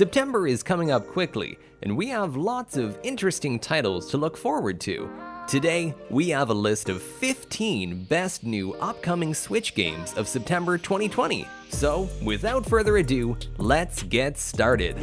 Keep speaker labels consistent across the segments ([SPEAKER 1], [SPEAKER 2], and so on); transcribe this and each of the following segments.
[SPEAKER 1] September is coming up quickly, and we have lots of interesting titles to look forward to. Today, we have a list of 15 best new upcoming Switch games of September 2020. So, without further ado, let's get started.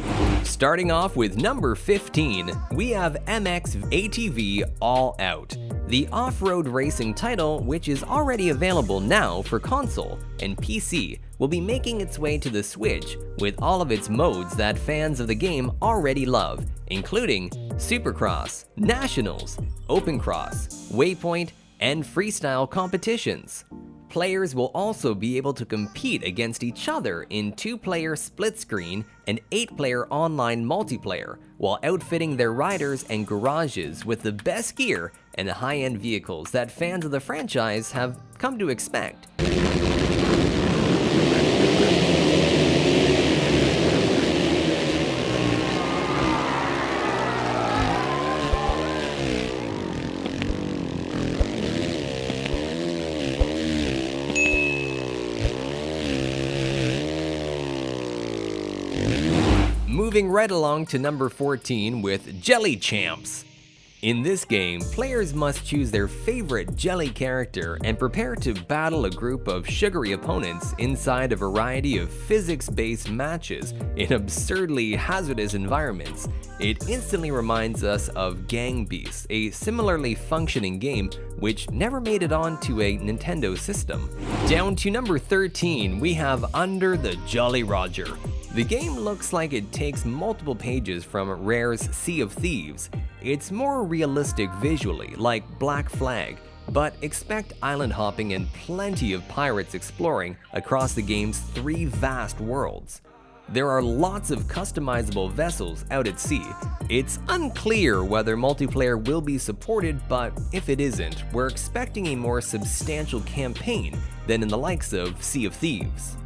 [SPEAKER 1] Starting off with number 15, we have ATV All Out, the off-road racing title which is already available now for console and PC, will be making its way to the Switch with all of its modes that fans of the game already love, including Supercross, Nationals, Open Cross, Waypoint, and Freestyle competitions. Players will also be able to compete against each other in 2-player split-screen and 8-player online multiplayer, while outfitting their riders and garages with the best gear and high-end vehicles that fans of the franchise have come to expect. Moving right along to number 14 with Jelly Champs. In this game, players must choose their favorite jelly character and prepare to battle a group of sugary opponents inside a variety of physics-based matches in absurdly hazardous environments. It instantly reminds us of Gang Beasts, a similarly functioning game which never made it onto a Nintendo system. Down to number 13, we have Under the Jolly Roger. The game looks like it takes multiple pages from Rare's Sea of Thieves. It's more realistic visually, like Black Flag, but expect island hopping and plenty of pirates exploring across the game's 3 vast worlds. There are lots of customizable vessels out at sea. It's unclear whether multiplayer will be supported, but if it isn't, we're expecting a more substantial campaign than in the likes of Sea of Thieves.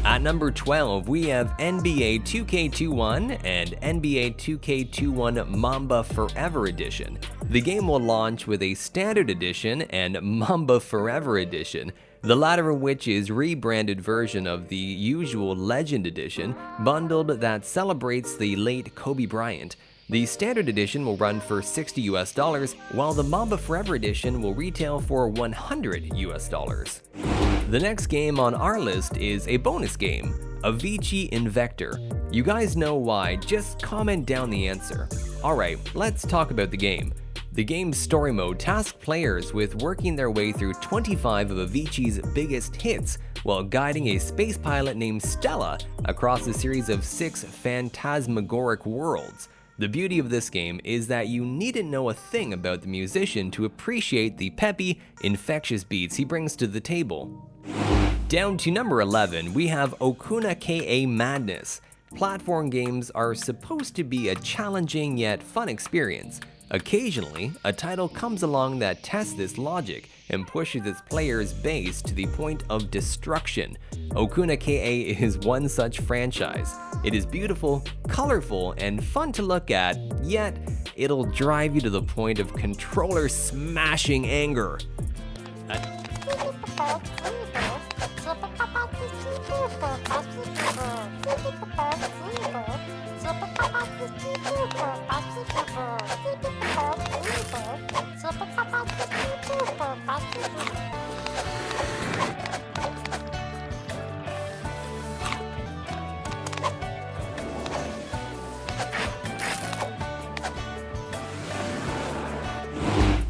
[SPEAKER 1] At number 12, we have NBA 2K21 and NBA 2K21 Mamba Forever Edition. The game will launch with a Standard Edition and Mamba Forever Edition, the latter of which is a rebranded version of the usual Legend Edition, bundled that celebrates the late Kobe Bryant. The Standard Edition will run for $60 US, while the Mamba Forever Edition will retail for $100 US. The next game on our list is a bonus game, AVICII Invector. You guys know why, just comment down the answer. Alright, let's talk about the game. The game's story mode tasks players with working their way through 25 of AVICII's biggest hits while guiding a space pilot named Stella across a series of 6 phantasmagoric worlds. The beauty of this game is that you needn't know a thing about the musician to appreciate the peppy, infectious beats he brings to the table. Down to number 11, we have OkunoKA Madness. Platform games are supposed to be a challenging yet fun experience. Occasionally, a title comes along that tests this logic and pushes its player's base to the point of destruction. OkunoKA is one such franchise. It is beautiful, colorful, and fun to look at, yet it'll drive you to the point of controller smashing anger.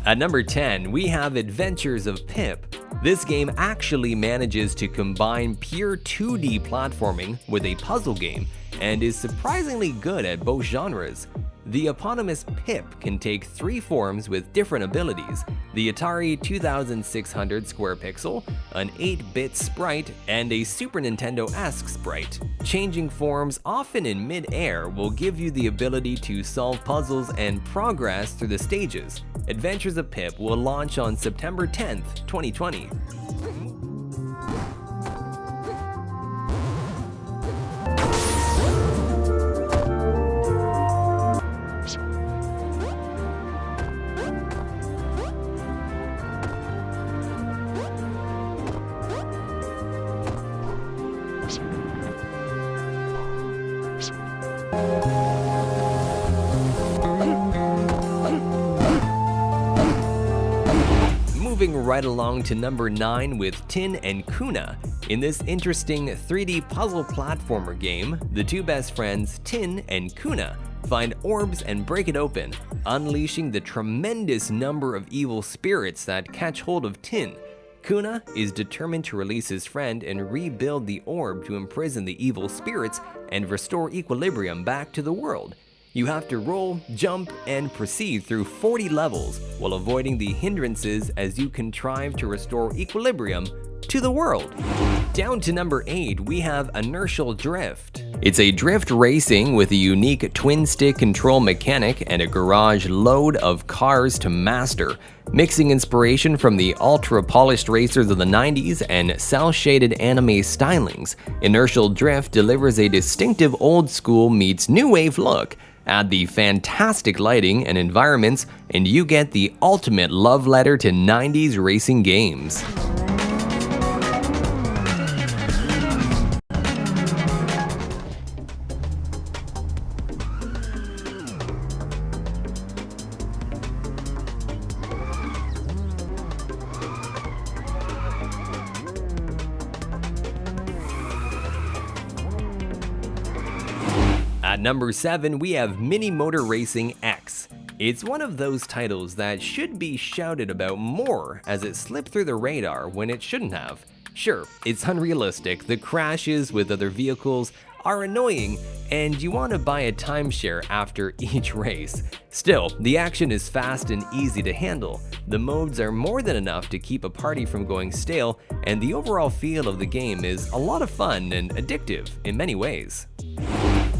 [SPEAKER 1] At number 10, we have Adventures of Pip. This game actually manages to combine pure 2D platforming with a puzzle game and is surprisingly good at both genres. The eponymous Pip can take 3 forms with different abilities: the Atari 2600 square pixel, an 8-bit sprite, and a Super Nintendo-esque sprite. Changing forms, often in mid-air, will give you the ability to solve puzzles and progress through the stages. Adventures of Pip will launch on September 10th, 2020. Moving right along to number 9 with Tin and Kuna. In this interesting 3D puzzle platformer game, the two best friends, Tin and Kuna, find orbs and break it open, unleashing the tremendous number of evil spirits that catch hold of Tin. Kuna is determined to release his friend and rebuild the orb to imprison the evil spirits and restore equilibrium back to the world. You have to roll, jump, and proceed through 40 levels while avoiding the hindrances as you contrive to restore equilibrium to the world. Down to number 8, we have Inertial Drift. It's a drift racing with a unique twin-stick control mechanic and a garage load of cars to master. Mixing inspiration from the ultra-polished racers of the 90s and cel-shaded anime stylings, Inertial Drift delivers a distinctive old-school meets new-wave look. Add the fantastic lighting and environments, and you get the ultimate love letter to 90s racing games. At number 7, we have Mini Motor Racing X. It's one of those titles that should be shouted about more as it slipped through the radar when it shouldn't have. Sure, it's unrealistic, the crashes with other vehicles are annoying, and you want to buy a timeshare after each race. Still, the action is fast and easy to handle. The modes are more than enough to keep a party from going stale, and the overall feel of the game is a lot of fun and addictive in many ways.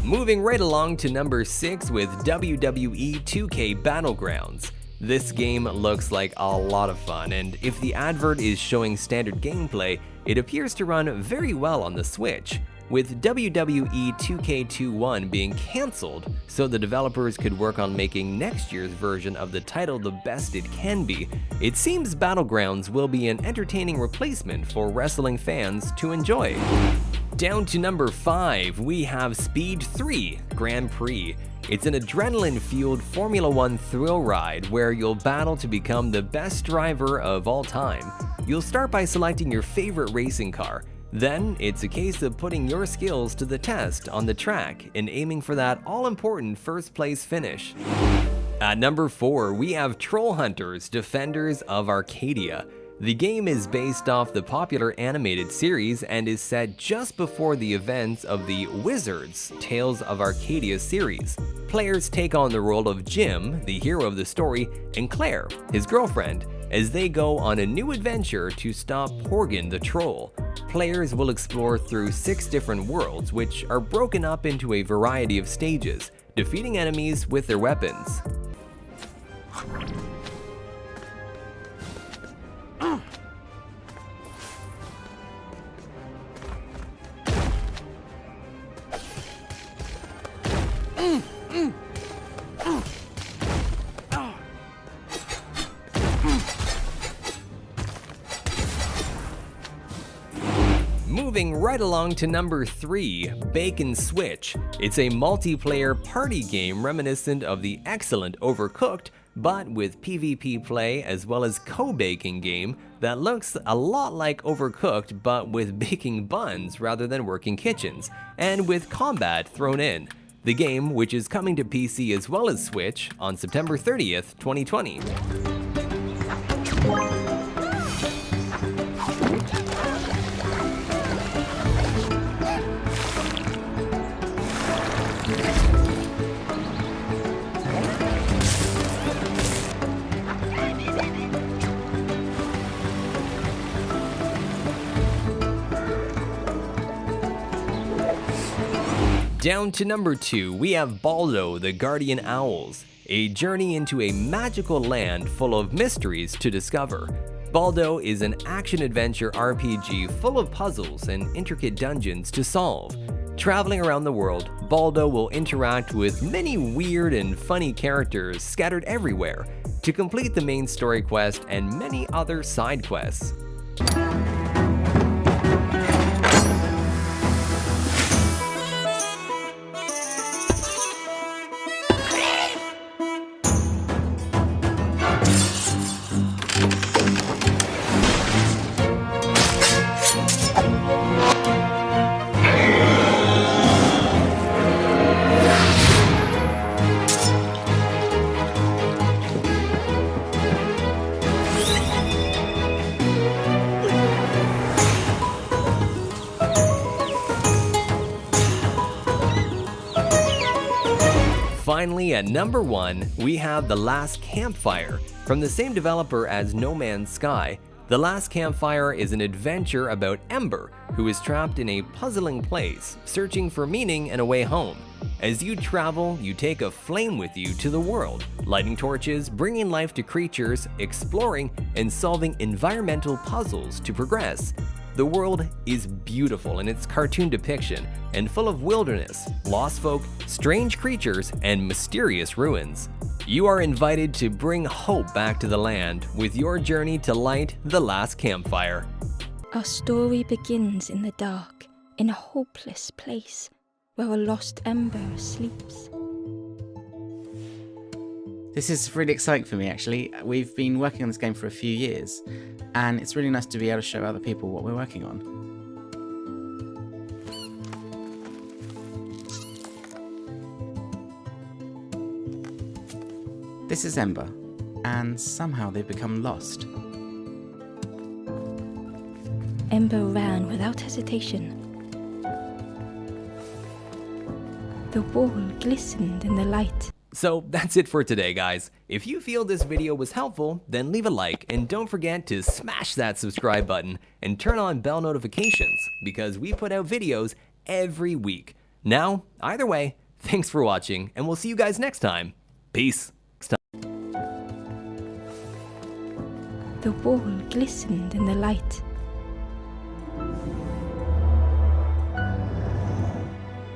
[SPEAKER 1] Moving right along to number 6 with WWE 2K Battlegrounds. This game looks like a lot of fun, and if the advert is showing standard gameplay, it appears to run very well on the Switch. With WWE 2K21 being cancelled so the developers could work on making next year's version of the title the best it can be, it seems Battlegrounds will be an entertaining replacement for wrestling fans to enjoy. Down to number 5, we have Speed 3 Grand Prix. It's an adrenaline-fueled Formula 1 thrill ride where you'll battle to become the best driver of all time. You'll start by selecting your favorite racing car. Then, it's a case of putting your skills to the test on the track and aiming for that all-important first-place finish. At number 4, we have Trollhunters Defenders of Arcadia. The game is based off the popular animated series and is set just before the events of the Wizards Tales of Arcadia series. Players take on the role of Jim, the hero of the story, and Claire, his girlfriend, as they go on a new adventure to stop Porgan the Troll. Players will explore through 6 different worlds, which are broken up into a variety of stages, defeating enemies with their weapons. Moving right along to number 3, Bake and Switch. It's a multiplayer party game reminiscent of the excellent Overcooked, but with PvP play as well as co-baking game that looks a lot like Overcooked but with baking buns rather than working kitchens, and with combat thrown in. The game, which is coming to PC as well as Switch on September 30th, 2020. Down to number 2, we have Baldo the Guardian Owls, a journey into a magical land full of mysteries to discover. Baldo is an action-adventure RPG full of puzzles and intricate dungeons to solve. Traveling around the world, Baldo will interact with many weird and funny characters scattered everywhere to complete the main story quest and many other side quests. finally, at number 1, we have The Last Campfire. From the same developer as No Man's Sky, The Last Campfire is an adventure about Ember, who is trapped in a puzzling place, searching for meaning and a way home. As you travel, you take a flame with you to the world, lighting torches, bringing life to creatures, exploring, and solving environmental puzzles to progress. The world is beautiful in its cartoon depiction and full of wilderness, lost folk, strange creatures, and mysterious ruins. You are invited to bring hope back to the land with your journey to light the last campfire.
[SPEAKER 2] Our story begins in the dark, in a hopeless place where a lost ember sleeps.
[SPEAKER 3] This is really exciting for me, actually. We've been working on this game for a few years, and it's really nice to be able to show other people what we're working on. This is Ember, and somehow they've become lost.
[SPEAKER 2] Ember ran without hesitation. The wall glistened in the light.
[SPEAKER 1] So that's it for today, guys. If you feel this video was helpful, then leave a like and don't forget to smash that subscribe button and turn on bell notifications because we put out videos every week. Now, either way, thanks for watching and we'll see you guys next time. Peace.
[SPEAKER 2] The wall glistened in the light.